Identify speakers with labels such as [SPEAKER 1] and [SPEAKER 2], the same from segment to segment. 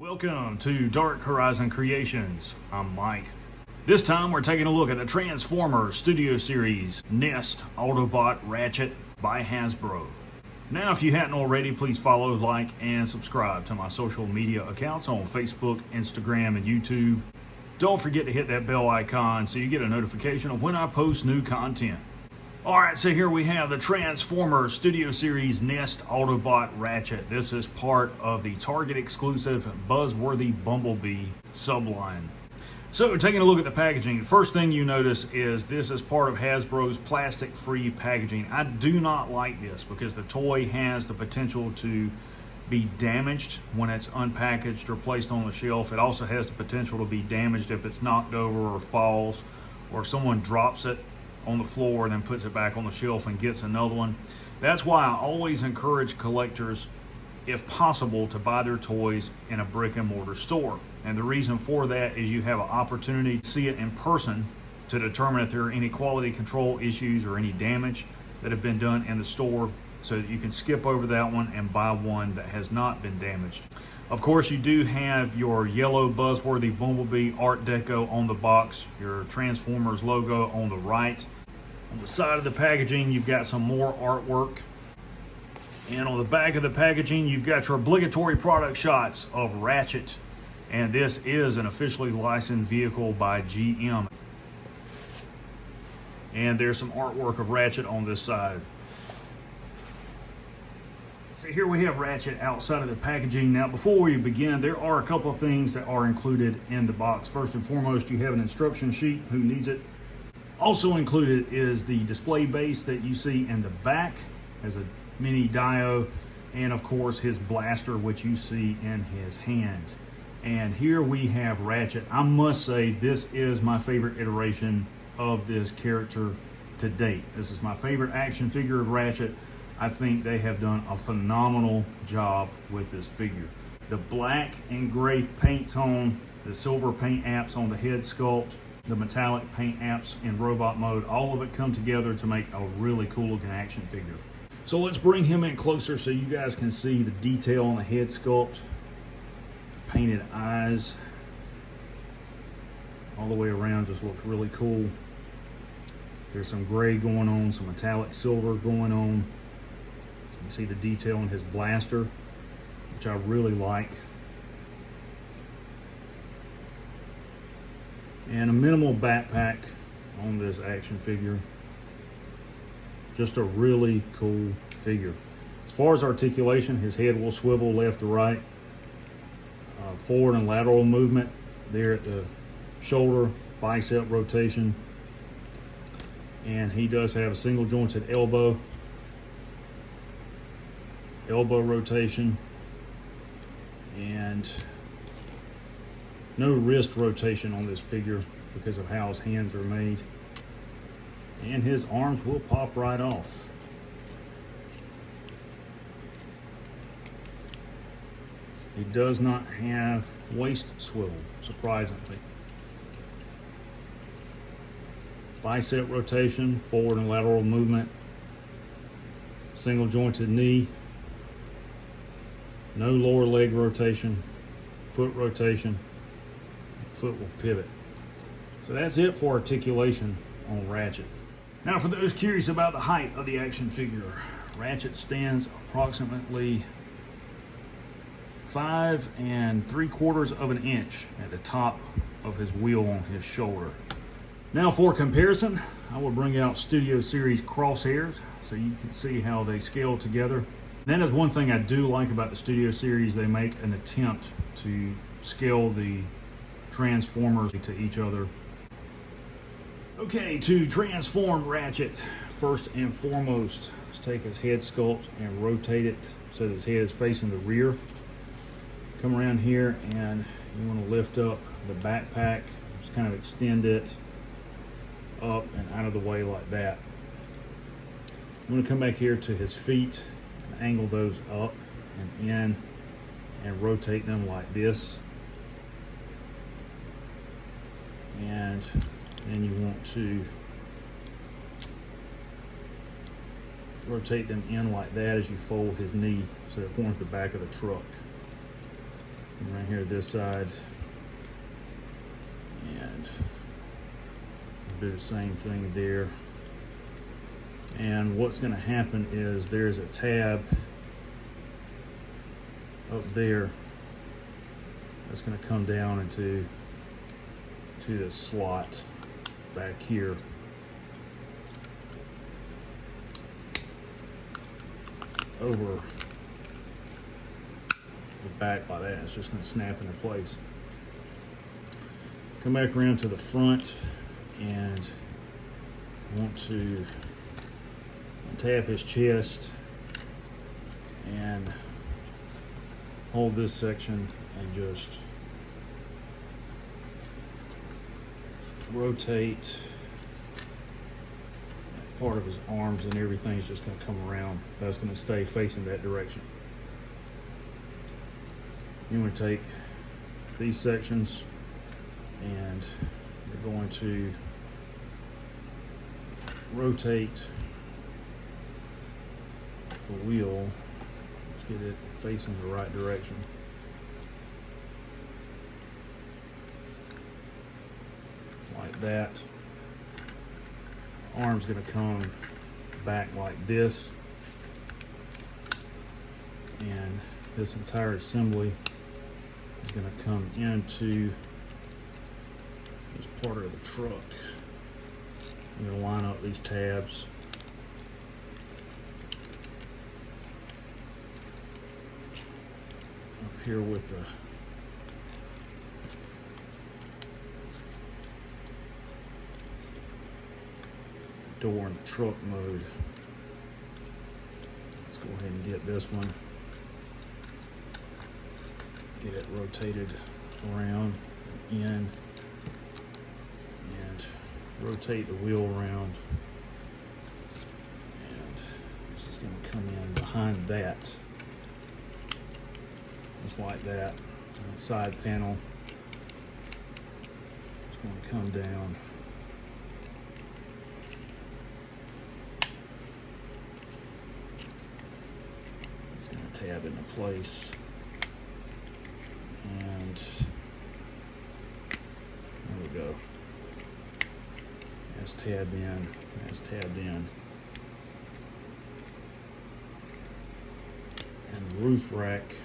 [SPEAKER 1] Welcome to Dark Horizon Creations. I'm Mike. This time we're taking a look at the Transformers Studio Series N.E.S.T Autobot Ratchet by Hasbro. Now, if you hadn't already, please follow, like, and subscribe to my social media accounts on Facebook, Instagram, and YouTube. Don't forget to hit that bell icon so you get a notification of when I post new content. Alright, so here we have the Transformers Studio Series N.E.S.T Autobot Ratchet. This is part of the Target exclusive Buzzworthy Bumblebee subline. So, taking a look at the packaging, the first thing you notice is this is part of Hasbro's plastic-free packaging. I do not like this because the toy has the potential to be damaged when it's unpackaged or placed on the shelf. It also has the potential to be damaged if it's knocked over or falls, or if someone drops it on the floor and then puts it back on the shelf and gets another one. That's why I always encourage collectors, if possible, to buy their toys in a brick and mortar store. And the reason for that is you have an opportunity to see it in person to determine if there are any quality control issues or any damage that have been done in the store, so that you can skip over that one and buy one that has not been damaged. Of course, you do have your yellow Buzzworthy Bumblebee Art Deco on the box, your Transformers logo on the right. On the side of the packaging, you've got some more artwork. And on the back of the packaging, you've got your obligatory product shots of Ratchet. And this is an officially licensed vehicle by GM. And there's some artwork of Ratchet on this side. So here we have Ratchet outside of the packaging. Now, before we begin, there are a couple of things that are included in the box. First and foremost, you have an instruction sheet. Who needs it? Also included is the display base that you see in the back as a mini Dio, and of course his blaster, which you see in his hands. And here we have Ratchet. I must say, this is my favorite iteration of this character to date. This is my favorite action figure of Ratchet. I think they have done a phenomenal job with this figure. The black and gray paint tone, the silver paint apps on the head sculpt, the metallic paint apps in robot mode, all of it come together to make a really cool looking action figure. So let's bring him in closer so you guys can see the detail on the head sculpt. Painted eyes all the way around, just looks really cool. There's some gray going on, some metallic silver going on. You can see the detail in his blaster, which I really like. And a minimal backpack on this action figure. Just a really cool figure. As far as articulation, his head will swivel left to right. Forward and lateral movement there at the shoulder, bicep rotation. And he does have a single jointed elbow rotation, and no wrist rotation on this figure because of how his hands are made. And his arms will pop right off. He does not have waist swivel, surprisingly. Bicep rotation, forward and lateral movement, single jointed knee, no lower leg rotation, foot rotation, foot will pivot. So that's it for articulation on Ratchet. Now, for those curious about the height of the action figure, Ratchet stands approximately 5 3/4 of an inch at the top of his wheel on his shoulder. Now, for comparison, I will bring out Studio Series crosshairs so you can see how they scale together. That is one thing I do like about the Studio Series. They make an attempt to scale the Transformers to each other. Okay, to transform Ratchet, first and foremost, let's take his head sculpt and rotate it so that his head is facing the rear. Come around here and you want to lift up the backpack, just kind of extend it up and out of the way like that. I'm going to come back here to his feet and angle those up and in and rotate them like this. And then you want to rotate them in like that as you fold his knee so it forms the back of the truck. Come right here to this side and do the same thing there. And what's going to happen is there's a tab up there that's going to come down into this slot back here. Over the back like that. It's just going to snap into place. Come back around to the front and I want to tap his chest and hold this section and just rotate part of his arms, and everything's just going to come around. That's going to stay facing that direction. You want to take these sections and you're going to rotate the wheel. Let's get it facing the right direction. Like that. Arm's going to come back like this, and this entire assembly is going to come into this part of the truck. I'm going to line up these tabs. Up here with the door in the truck mode. Let's go ahead and get this one. Get it rotated around and in, and rotate the wheel around. And this is going to come in behind that, just like that. And the side panel is going to come down. Tab into place, and there we go. That's tabbed in. That's tabbed in. And the roof rack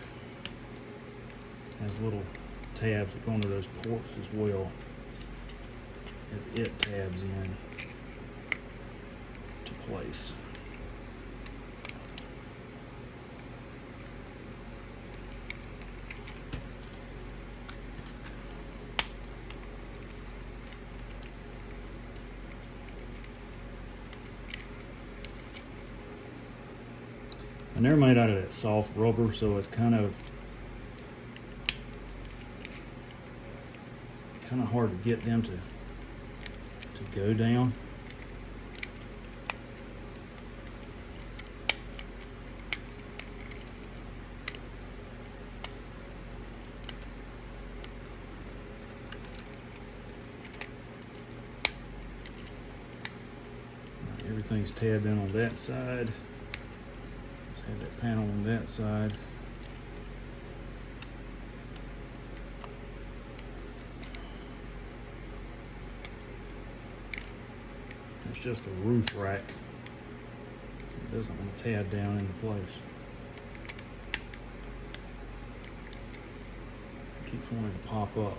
[SPEAKER 1] has little tabs that go into those ports as well, as it tabs in to place. And they're made out of that soft rubber, so it's kind of hard to get them to go down. Everything's tabbed in on that side. Have that panel on that side. It's just a roof rack. It doesn't want to tab down into place. It keeps wanting to pop up.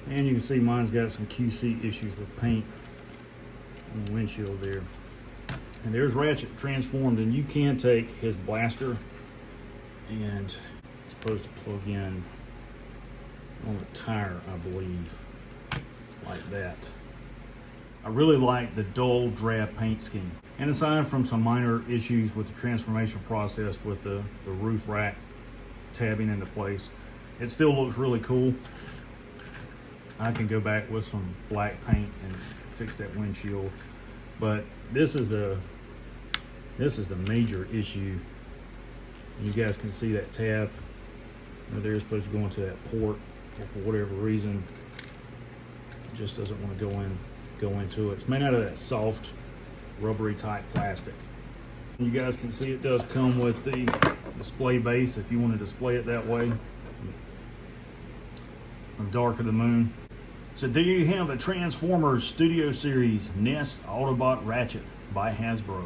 [SPEAKER 1] And you can see mine's got some QC issues with paint on the windshield there. And there's Ratchet transformed, and you can take his blaster and it's supposed to plug in on the tire, I believe, like that. I really like the dull drab paint scheme. And aside from some minor issues with the transformation process with the roof rack tabbing into place, it still looks really cool. I can go back with some black paint and fix that windshield. But this is the major issue. You guys can see that tab. They're supposed to go into that port, but for whatever reason, it just doesn't want to go into it. It's made out of that soft, rubbery type plastic. You guys can see it does come with the display base if you want to display it that way. of Dark of the Moon. So there you have the Transformers Studio Series N.E.S.T. Autobot Ratchet by Hasbro.